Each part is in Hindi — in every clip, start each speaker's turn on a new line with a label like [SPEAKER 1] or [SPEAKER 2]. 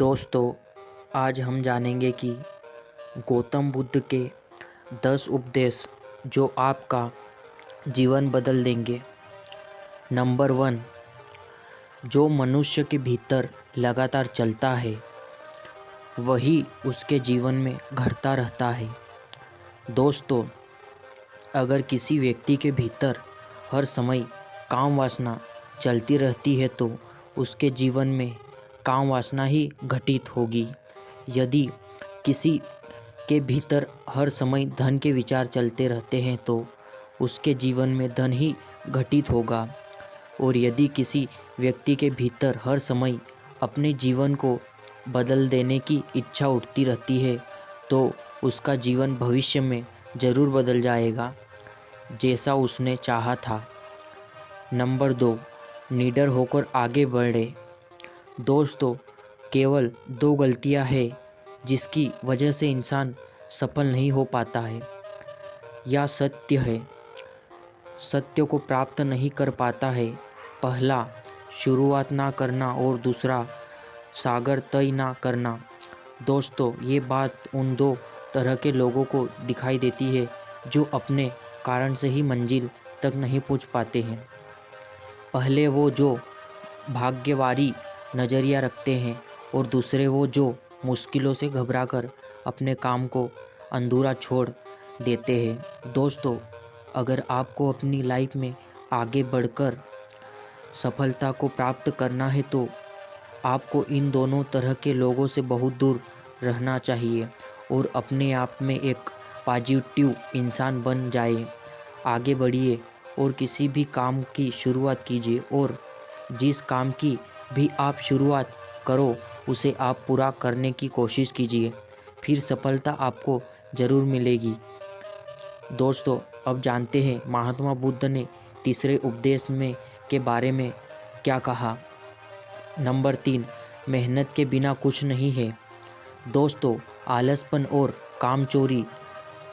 [SPEAKER 1] दोस्तों, आज हम जानेंगे कि गौतम बुद्ध के 10 उपदेश जो आपका जीवन बदल देंगे। नंबर 1, जो मनुष्य के भीतर लगातार चलता है वही उसके जीवन में घटता रहता है। दोस्तों, अगर किसी व्यक्ति के भीतर हर समय काम वासना चलती रहती है तो उसके जीवन में काम वासना ही घटित होगी। यदि किसी के भीतर हर समय धन के विचार चलते रहते हैं तो उसके जीवन में धन ही घटित होगा। और यदि किसी व्यक्ति के भीतर हर समय अपने जीवन को बदल देने की इच्छा उठती रहती है तो उसका जीवन भविष्य में ज़रूर बदल जाएगा, जैसा उसने चाहा था। नंबर 2, निडर होकर आगे बढ़े। दोस्तों, केवल 2 गलतियां हैं जिसकी वजह से इंसान सफल नहीं हो पाता है। या सत्य है, सत्य को प्राप्त नहीं कर पाता है। पहला, शुरुआत ना करना और दूसरा, सागर तय ना करना। दोस्तों, ये बात उन 2 तरह के लोगों को दिखाई देती है जो अपने कारण से ही मंजिल तक नहीं पहुंच पाते हैं। पहले वो जो भाग्यवारी नज़रिया रखते हैं और दूसरे वो जो मुश्किलों से घबराकर अपने काम को अधूरा छोड़ देते हैं। दोस्तों, अगर आपको अपनी लाइफ में आगे बढ़कर सफलता को प्राप्त करना है तो आपको इन दोनों तरह के लोगों से बहुत दूर रहना चाहिए और अपने आप में एक पॉजिटिव इंसान बन जाए। आगे बढ़िए और किसी भी काम की शुरुआत कीजिए और जिस काम की भी आप शुरुआत करो उसे आप पूरा करने की कोशिश कीजिए, फिर सफलता आपको ज़रूर मिलेगी। दोस्तों, अब जानते हैं महात्मा बुद्ध ने तीसरे उपदेश में के बारे में क्या कहा। नंबर 3, मेहनत के बिना कुछ नहीं है। दोस्तों, आलसपन और कामचोरी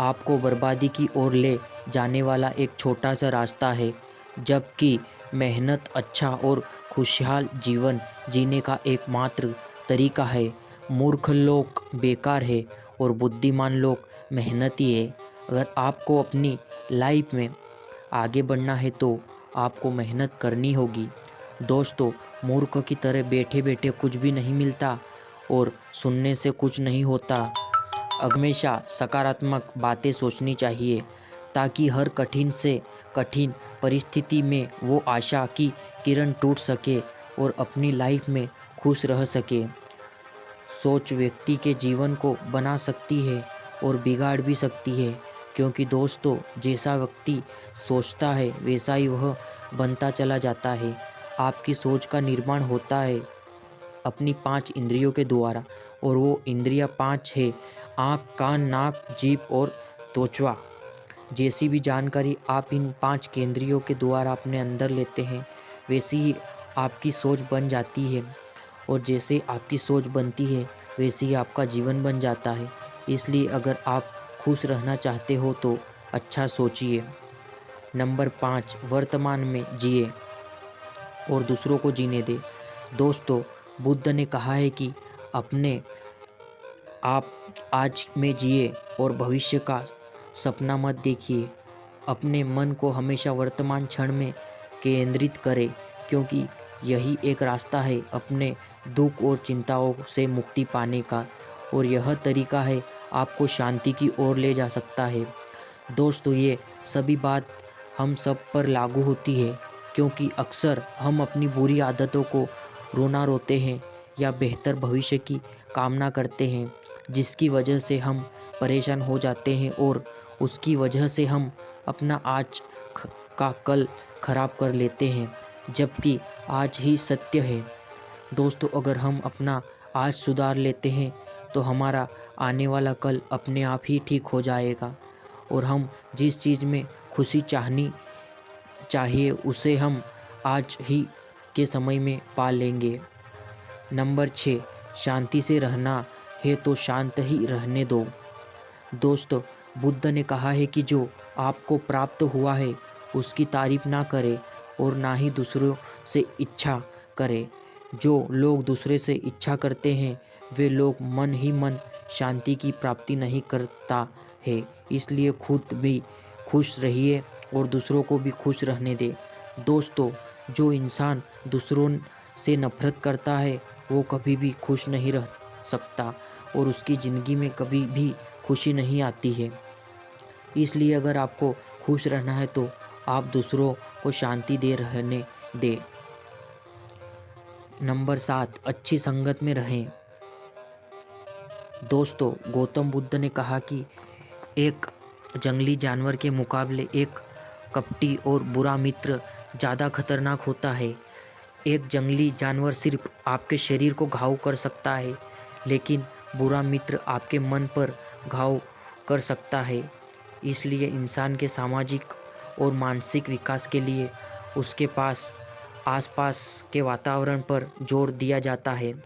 [SPEAKER 1] आपको बर्बादी की ओर ले जाने वाला एक छोटा सा रास्ता है, जबकि मेहनत अच्छा और खुशहाल जीवन जीने का एकमात्र तरीका है। मूर्ख लोग बेकार है और बुद्धिमान लोग मेहनती है। अगर आपको अपनी लाइफ में आगे बढ़ना है तो आपको मेहनत करनी होगी। दोस्तों, मूर्ख की तरह बैठे बैठे कुछ भी नहीं मिलता और सुनने से कुछ नहीं होता। हमेशा सकारात्मक बातें सोचनी चाहिए ताकि हर कठिन से कठिन परिस्थिति में वो आशा की किरण टूट सके और अपनी लाइफ में खुश रह सके। सोच व्यक्ति के जीवन को बना सकती है और बिगाड़ भी सकती है, क्योंकि दोस्तों, जैसा व्यक्ति सोचता है वैसा ही वह बनता चला जाता है। आपकी सोच का निर्माण होता है अपनी 5 इंद्रियों के द्वारा और वो इंद्रियां 5 है: आँख, कान, नाक, जीभ और त्वचा। जैसी भी जानकारी आप इन 5 केंद्रियों के द्वारा अपने अंदर लेते हैं वैसी ही आपकी सोच बन जाती है और जैसे आपकी सोच बनती है वैसे ही आपका जीवन बन जाता है। इसलिए अगर आप खुश रहना चाहते हो तो अच्छा सोचिए। नंबर 5, वर्तमान में जिए और दूसरों को जीने दे। दोस्तों, बुद्ध ने कहा है कि अपने आप आज में जिए और भविष्य का सपना मत देखिए। अपने मन को हमेशा वर्तमान क्षण में केंद्रित करें, क्योंकि यही एक रास्ता है अपने दुख और चिंताओं से मुक्ति पाने का और यह तरीका है आपको शांति की ओर ले जा सकता है। दोस्तों, ये सभी बात हम सब पर लागू होती है, क्योंकि अक्सर हम अपनी बुरी आदतों को रोना रोते हैं या बेहतर भविष्य की कामना करते हैं, जिसकी वजह से हम परेशान हो जाते हैं और उसकी वजह से हम अपना आज का कल खराब कर लेते हैं, जबकि आज ही सत्य है। दोस्तों, अगर हम अपना आज सुधार लेते हैं तो हमारा आने वाला कल अपने आप ही ठीक हो जाएगा और हम जिस चीज़ में खुशी चाहनी चाहिए उसे हम आज ही के समय में पा लेंगे। नंबर 6, शांति से रहना है तो शांत ही रहने दो। दोस्तों, बुद्ध ने कहा है कि जो आपको प्राप्त हुआ है उसकी तारीफ ना करें और ना ही दूसरों से इच्छा करें। जो लोग दूसरे से इच्छा करते हैं वे लोग मन ही मन शांति की प्राप्ति नहीं करता है। इसलिए खुद भी खुश रहिए और दूसरों को भी खुश रहने दें। दोस्तों, जो इंसान दूसरों से नफरत करता है वो कभी भी खुश नहीं रह सकता और उसकी ज़िंदगी में कभी भी खुशी नहीं आती है। इसलिए अगर आपको खुश रहना है तो आप दूसरों को शांति दे रहने दें। नंबर 7, अच्छी संगत में रहें। दोस्तों, गौतम बुद्ध ने कहा कि एक जंगली जानवर के मुकाबले एक कपटी और बुरा मित्र ज़्यादा खतरनाक होता है। एक जंगली जानवर सिर्फ आपके शरीर को घाव कर सकता है, लेकिन बुरा मित्र आपके मन पर घाव कर सकता है। इसलिए इंसान के सामाजिक और मानसिक विकास के लिए उसके पास आसपास के वातावरण पर जोर दिया जाता है।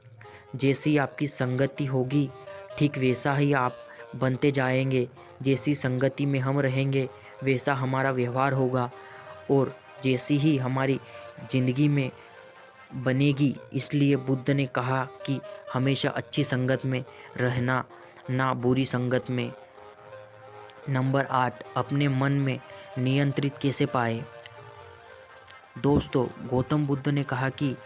[SPEAKER 1] जैसी आपकी संगति होगी ठीक वैसा ही आप बनते जाएंगे। जैसी संगति में हम रहेंगे वैसा हमारा व्यवहार होगा और जैसी ही हमारी ज़िंदगी में बनेगी। इसलिए बुद्ध ने कहा कि हमेशा अच्छी संगत में रहना, ना बुरी संगत में। नंबर 8, अपने मन में नियंत्रित कैसे पाए। दोस्तों, गौतम बुद्ध ने कहा कि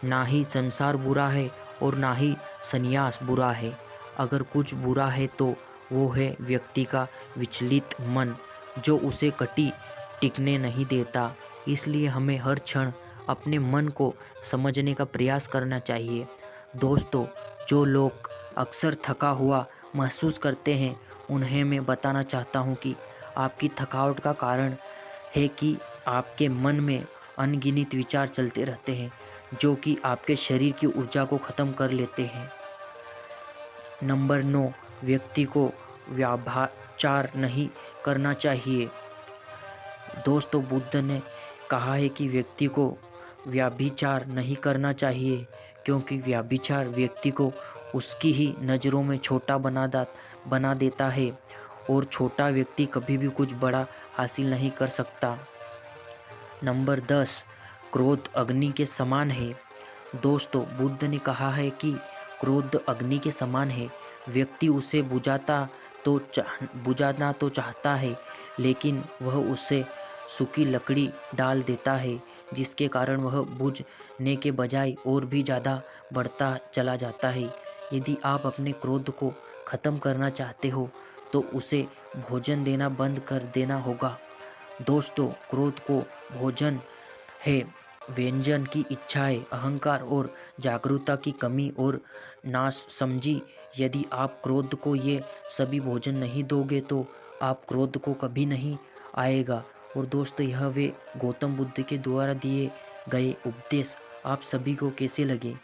[SPEAKER 1] ना ही संसार बुरा है और ना ही संन्यास बुरा है। अगर कुछ बुरा है तो वो है व्यक्ति का विचलित मन, जो उसे कटी टिकने नहीं देता। इसलिए हमें हर क्षण अपने मन को समझने का प्रयास करना चाहिए। दोस्तों, जो लोग अक्सर थका हुआ महसूस करते हैं उन्हें मैं बताना चाहता हूँ कि आपकी थकावट का कारण है कि आपके मन में अनगिनत विचार चलते रहते हैं जो कि आपके शरीर की ऊर्जा को ख़त्म कर लेते हैं। नंबर 9, व्यक्ति को व्यभिचार नहीं करना चाहिए। दोस्तों, बुद्ध ने कहा है कि व्यक्ति को व्यभिचार नहीं करना चाहिए, क्योंकि व्यभिचार व्यक्ति को उसकी ही नज़रों में छोटा बना देता है और छोटा व्यक्ति कभी भी कुछ बड़ा हासिल नहीं कर सकता। नंबर 10, क्रोध अग्नि के समान है। दोस्तों, बुद्ध ने कहा है कि क्रोध अग्नि के समान है। व्यक्ति उसे बुझाना तो चाहता है, लेकिन वह उसे सूखी लकड़ी डाल देता है, जिसके कारण वह बुझने के बजाय और भी ज़्यादा बढ़ता चला जाता है। यदि आप अपने क्रोध को ख़त्म करना चाहते हो तो उसे भोजन देना बंद कर देना होगा। दोस्तों, क्रोध को भोजन है व्यंजन की इच्छाएं, अहंकार और जागरूकता की कमी और नासमझी। यदि आप क्रोध को ये सभी भोजन नहीं दोगे तो आप क्रोध को कभी नहीं आएगा। और दोस्तों, यह वे गौतम बुद्ध के द्वारा दिए गए उपदेश आप सभी को कैसे लगे